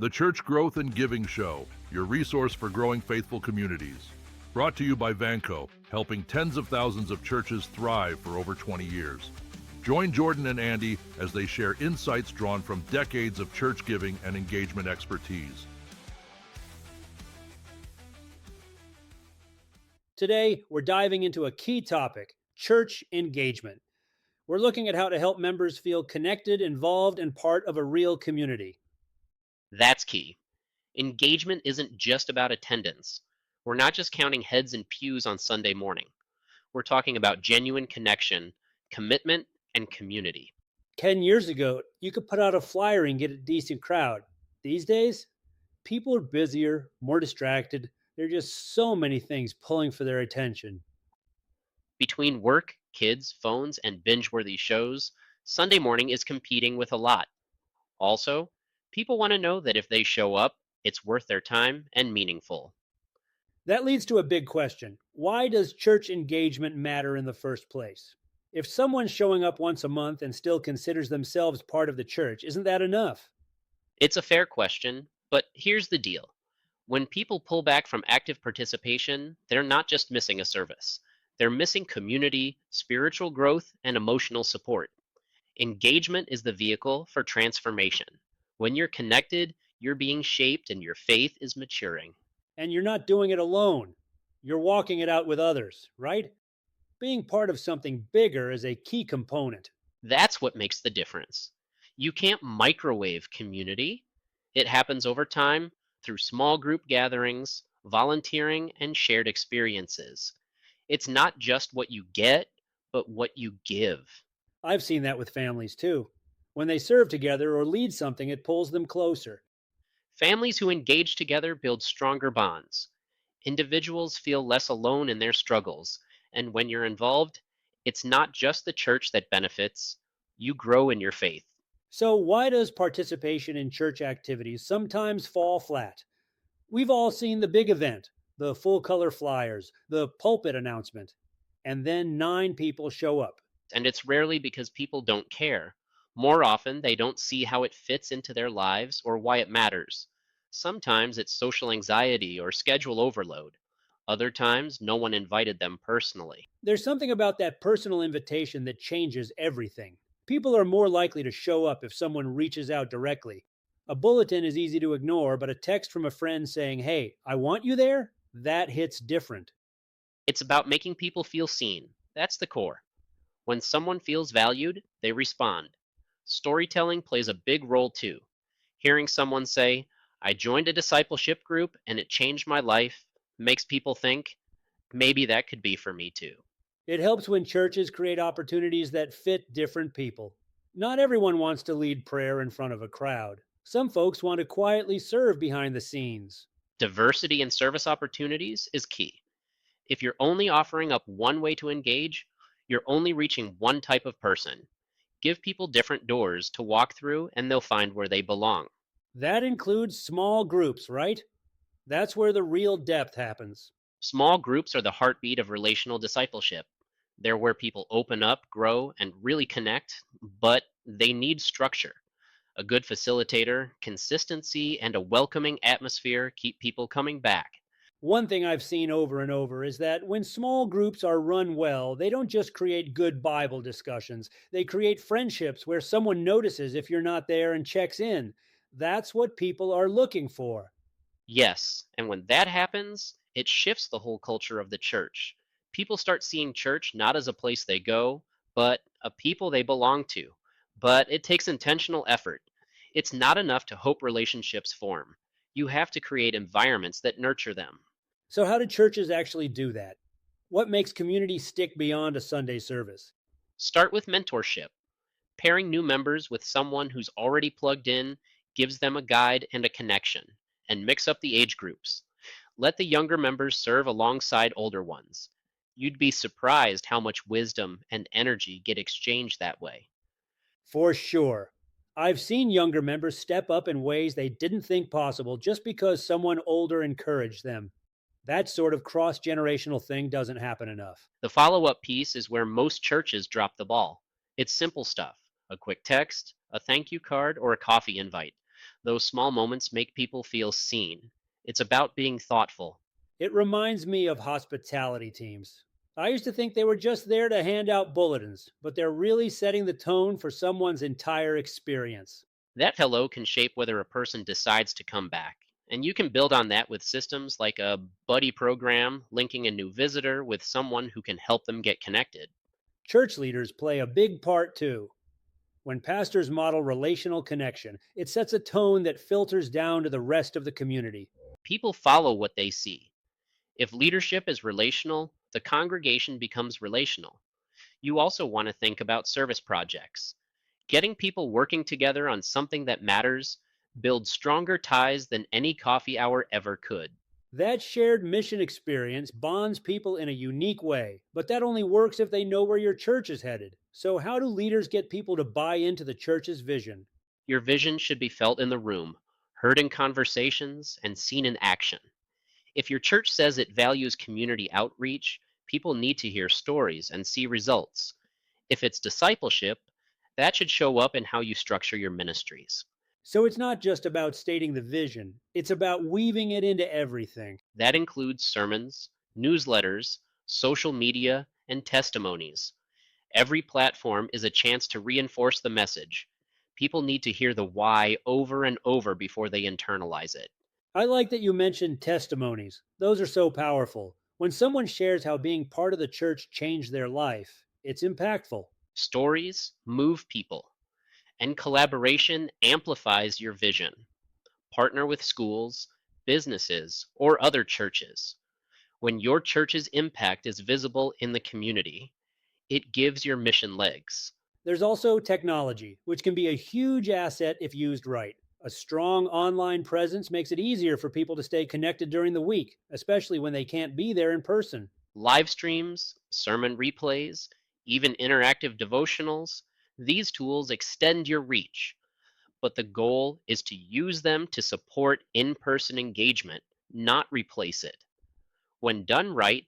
The Church Growth and Giving Show, your resource for growing faithful communities. Brought to you by Vanco, helping tens of thousands of churches thrive for over 20 years. Join Jordan and Andy as they share insights drawn from decades of church giving and engagement expertise. Today, we're diving into a key topic, church engagement. We're looking at how to help members feel connected, involved, and part of a real community. That's key. Engagement isn't just about attendance. We're not just counting heads and pews on Sunday morning. We're talking about genuine connection, commitment, and community. 10 years ago, you could put out a flyer and get a decent crowd. These days, people are busier, more distracted. There are just so many things pulling for their attention. Between work, kids, phones, and binge-worthy shows, Sunday morning is competing with a lot. Also, people want to know that if they show up, it's worth their time and meaningful. That leads to a big question. Why does church engagement matter in the first place? If someone's showing up once a month and still considers themselves part of the church, isn't that enough? It's a fair question, but here's the deal. When people pull back from active participation, they're not just missing a service. They're missing community, spiritual growth, and emotional support. Engagement is the vehicle for transformation. When you're connected, you're being shaped and your faith is maturing. And you're not doing it alone. You're walking it out with others, right? Being part of something bigger is a key component. That's what makes the difference. You can't microwave community. It happens over time through small group gatherings, volunteering, and shared experiences. It's not just what you get, but what you give. I've seen that with families too. When they serve together or lead something, it pulls them closer. Families who engage together build stronger bonds. Individuals feel less alone in their struggles, and when you're involved, it's not just the church that benefits, you grow in your faith. So, why does participation in church activities sometimes fall flat? We've all seen the big event, the full color flyers, the pulpit announcement, and then 9 people show up. And it's rarely because people don't care. More often, they don't see how it fits into their lives or why it matters. Sometimes it's social anxiety or schedule overload. Other times, no one invited them personally. There's something about that personal invitation that changes everything. People are more likely to show up if someone reaches out directly. A bulletin is easy to ignore, but a text from a friend saying, "Hey, I want you there," that hits different. It's about making people feel seen. That's the core. When someone feels valued, they respond. Storytelling plays a big role too. Hearing someone say, I joined a discipleship group and it changed my life, makes people think, maybe that could be for me too. It helps when churches create opportunities that fit different people. Not everyone wants to lead prayer in front of a crowd. Some folks want to quietly serve behind the scenes. Diversity in service opportunities is key. If you're only offering up one way to engage, you're only reaching one type of person. Give people different doors to walk through and they'll find where they belong. That includes small groups, right? That's where the real depth happens. Small groups are the heartbeat of relational discipleship. They're where people open up, grow, and really connect, but they need structure. A good facilitator, consistency, and a welcoming atmosphere keep people coming back. One thing I've seen over and over is that when small groups are run well, they don't just create good Bible discussions, they create friendships where someone notices if you're not there and checks in. That's what people are looking for. Yes, and when that happens, it shifts the whole culture of the church. People start seeing church not as a place they go, but a people they belong to. But it takes intentional effort. It's not enough to hope relationships form. You have to create environments that nurture them. So, how do churches actually do that? What makes community stick beyond a Sunday service? Start with mentorship. Pairing new members with someone who's already plugged in gives them a guide and a connection, and mix up the age groups. Let the younger members serve alongside older ones. You'd be surprised how much wisdom and energy get exchanged that way. For sure. I've seen younger members step up in ways they didn't think possible just because someone older encouraged them. That sort of cross generational thing doesn't happen enough. The follow up piece is where most churches drop the ball. It's simple stuff, a quick text, a thank you card, or a coffee invite. Those small moments make people feel seen. It's about being thoughtful. It reminds me of hospitality teams. I used to think they were just there to hand out bulletins, but they're really setting the tone for someone's entire experience. That hello can shape whether a person decides to come back. And you can build on that with systems like a buddy program linking a new visitor with someone who can help them get connected. Church leaders play a big part too. When pastors model relational connection, it sets a tone that filters down to the rest of the community. People follow what they see. If leadership is relational, the congregation becomes relational. You also want to think about service projects. Getting people working together on something that matters builds stronger ties than any coffee hour ever could. That shared mission experience bonds people in a unique way, but that only works if they know where your church is headed. So, how do leaders get people to buy into the church's vision? Your vision should be felt in the room, heard in conversations, and seen in action. If your church says it values community outreach, people need to hear stories and see results. If it's discipleship, that should show up in how you structure your ministries. So, it's not just about stating the vision, it's about weaving it into everything. That includes sermons, newsletters, social media, and testimonies. Every platform is a chance to reinforce the message. People need to hear the why over and over before they internalize it. I like that you mentioned testimonies. Those are so powerful. When someone shares how being part of the church changed their life, it's impactful. Stories move people, and collaboration amplifies your vision. Partner with schools, businesses, or other churches. When your church's impact is visible in the community, it gives your mission legs. There's also technology, which can be a huge asset if used right. A strong online presence makes it easier for people to stay connected during the week, especially when they can't be there in person. Live streams, sermon replays, even interactive devotionals, these tools extend your reach, but the goal is to use them to support in person engagement, not replace it. When done right,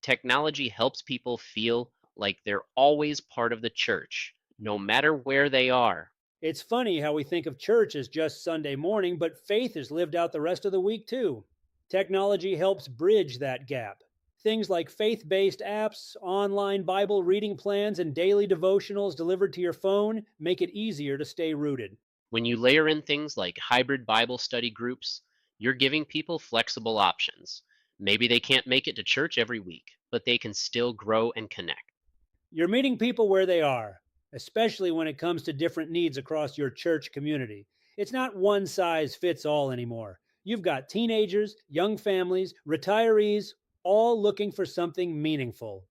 technology helps people feel like they're always part of the church, no matter where they are. It's funny how we think of church as just Sunday morning, but faith is lived out the rest of the week too. Technology helps bridge that gap. Things like faith based apps, online Bible reading plans, and daily devotionals delivered to your phone make it easier to stay rooted. When you layer in things like hybrid Bible study groups, you're giving people flexible options. Maybe they can't make it to church every week, but they can still grow and connect. You're meeting people where they are, especially when it comes to different needs across your church community. It's not one size fits all anymore. You've got teenagers, young families, retirees, all looking for something meaningful.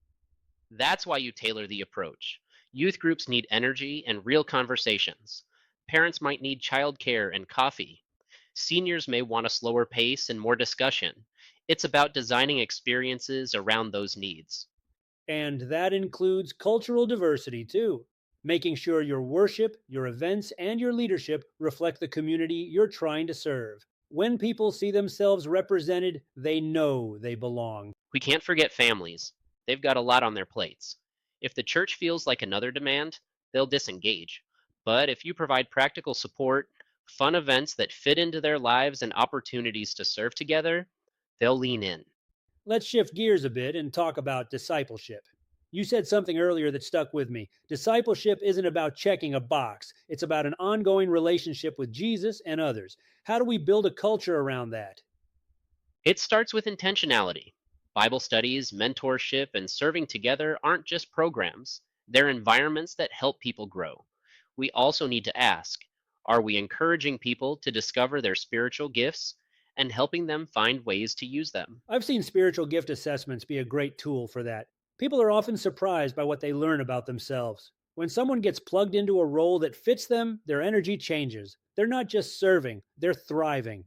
That's why you tailor the approach. Youth groups need energy and real conversations. Parents might need childcare and coffee. Seniors may want a slower pace and more discussion. It's about designing experiences around those needs. And that includes cultural diversity too, making sure your worship, your events, and your leadership reflect the community you're trying to serve. When people see themselves represented, they know they belong. We can't forget families. They've got a lot on their plates. If the church feels like another demand, they'll disengage. But if you provide practical support, fun events that fit into their lives, and opportunities to serve together, they'll lean in. Let's shift gears a bit and talk about discipleship. You said something earlier that stuck with me. Discipleship isn't about checking a box, it's about an ongoing relationship with Jesus and others. How do we build a culture around that? It starts with intentionality. Bible studies, mentorship, and serving together aren't just programs, they're environments that help people grow. We also need to ask, are we encouraging people to discover their spiritual gifts and helping them find ways to use them? I've seen spiritual gift assessments be a great tool for that. People are often surprised by what they learn about themselves. When someone gets plugged into a role that fits them, their energy changes. They're not just serving, they're thriving.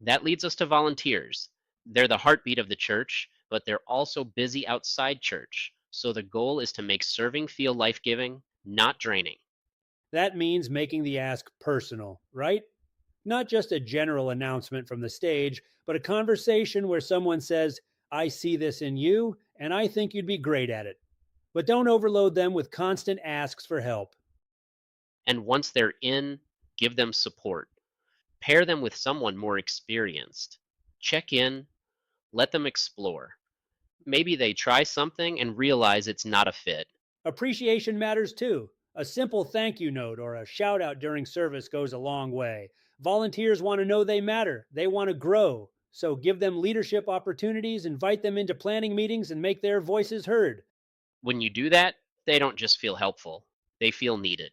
That leads us to volunteers. They're the heartbeat of the church, but they're also busy outside church. So the goal is to make serving feel life giving, not draining. That means making the ask personal, right? Not just a general announcement from the stage, but a conversation where someone says, I see this in you, and I think you'd be great at it. But don't overload them with constant asks for help. And once they're in, give them support. Pair them with someone more experienced. Check in, let them explore. Maybe they try something and realize it's not a fit. Appreciation matters too. A simple thank you note or a shout out during service goes a long way. Volunteers want to know they matter, they want to grow. So give them leadership opportunities, invite them into planning meetings, and make their voices heard. When you do that, they don't just feel helpful, they feel needed.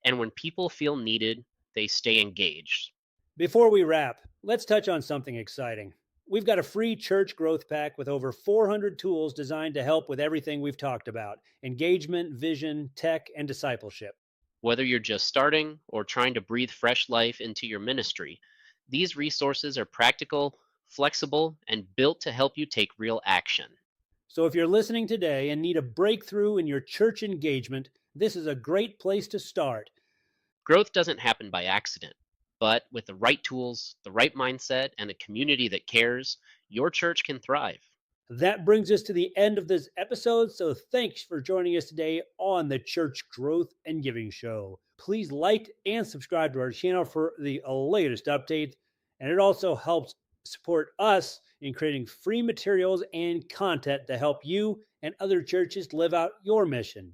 And when people feel needed, they stay engaged. Before we wrap, let's touch on something exciting. We've got a free church growth pack with over 400 tools designed to help with everything we've talked about: engagement, vision, tech, and discipleship. Whether you're just starting or trying to breathe fresh life into your ministry, these resources are practical, flexible, and built to help you take real action. So if you're listening today and need a breakthrough in your church engagement, this is a great place to start. Growth doesn't happen by accident, but with the right tools, the right mindset, and a community that cares, your church can thrive. That brings us to the end of this episode. So thanks for joining us today on the Church Growth and Giving Show. Please like and subscribe to our channel for the latest updates. And it also helps support us in creating free materials and content to help you and other churches live out your mission.